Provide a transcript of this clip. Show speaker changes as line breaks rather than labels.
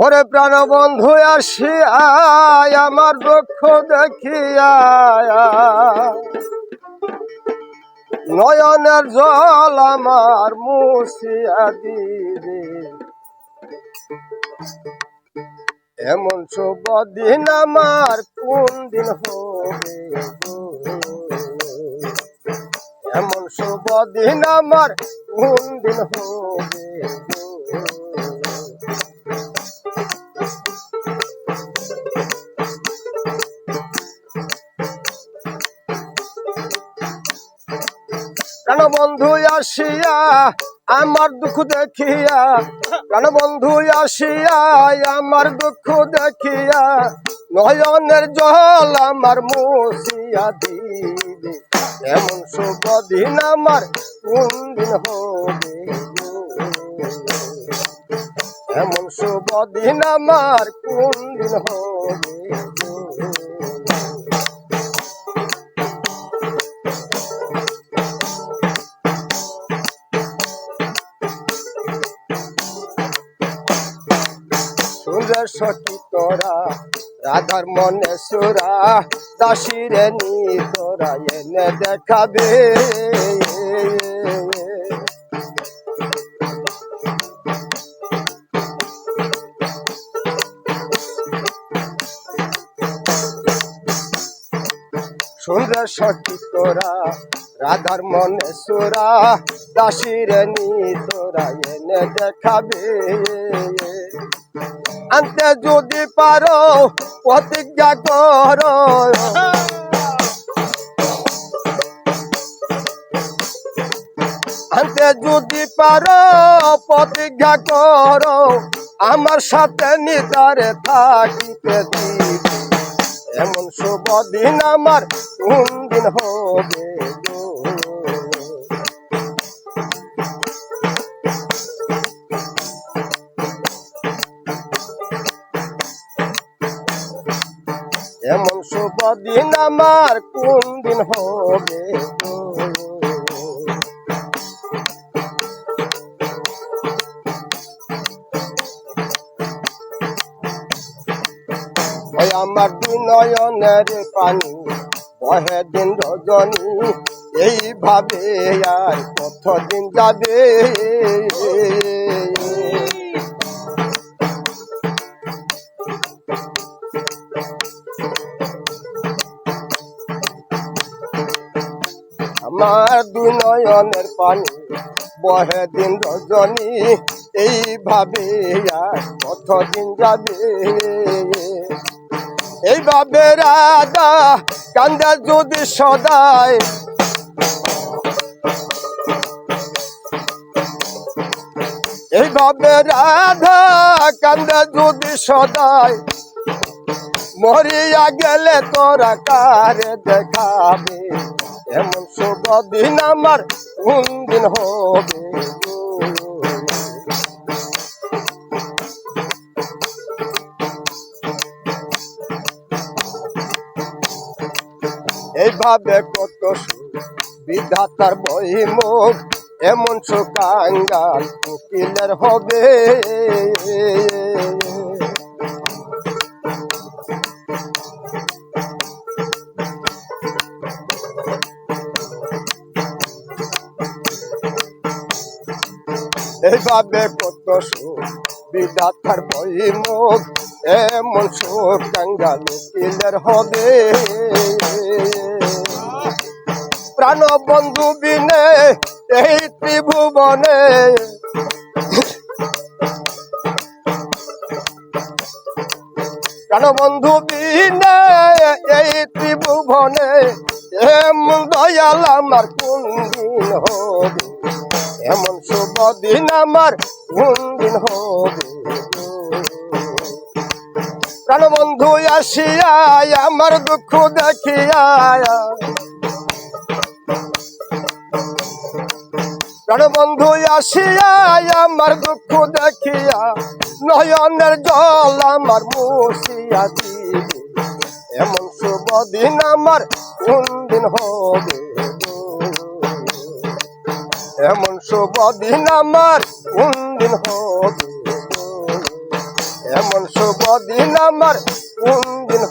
ওরে প্রাণ বন্ধু আসিয়া আমার দুঃখ দেখিয়া নয়নের জল আমার মুছিয়া দিবে। এমন শুভ দিন আমার কোন দিন হবে গো? এমন শুভ দিন আমার কোন দিন হবে গো? প্রাণ বন্ধু আসিয়া আমার দুঃখ দেখিয়া, প্রাণ বন্ধু আসিয়া আমার দুঃখ দেখিয়া নয়নের জল আমার মুছিয়া দিবে। এমন শুভ দিন আমার কোন দিন হবে গো? এমন শুভ দিন আমার কোন দিন হবে গো? সখী তোরা রাধার মনে সুরা দাসিরে নি তোরা এনে দেখাবে। সুন্দর সখী তোরা রাধার মনে সুরা দাসিরে নি তোরা এনে দেখাবে। আনতে যদি পারো প্রতিজ্ঞা করো, আনতে যদি পারো প্রতিজ্ঞা করো আমার সাথে নিতারে থাকিতে দিবে। এমন শুভ দিন আমার কোন দিন হবে গো? এমন শুভ দিন আমার কোন দিন হবে গো? ওই আমার দুই নয়নের পানি বহে দিন রজনী, এইভাবে আর কতদিন যাবে? আমার দুই নয়নের পানি বহে দিন রজনী, এইভাবে আর কতদিন যাবে? এইভাবে রাধা কান্দে যদি সদায়, এইভাবে রাধা কান্দে যদি সদায়, মরিয়া গেলে তোরা কারে দেখাবে? এমন শুভ দিন আমার কোন দিন হবে গো? এইভাবে কত বিধাতার বহিমুখ, এমন সুকাঙ্গাল উকিলের হবে। এইভাবে কত বিধাতার বহিমুখ, এমন সুকাঙ্গাল উকিলের হবে। প্রাণ বন্ধু বিনে এই ত্রিভুবনে, প্রাণ বন্ধু বিনে এই ত্রিভুবনে এমন দয়াল আমার কোন দিন হবে? এমন শুভ দিন আমার কোন দিন হবে? প্রাণ বন্ধু আসিয়া আমার দুঃখ দেখিয়া, প্রাণ বন্ধু আসিয়া আমার দুঃখ দেখিয়া নয়নের জল আমার মুছিয়া দিবে। এমন শুভ দিন আমার কোন দিন হবে গো? এমন শুভ দিন আমার কোন দিন হবে গো? এমন শুভ দিন আমার কোন দিন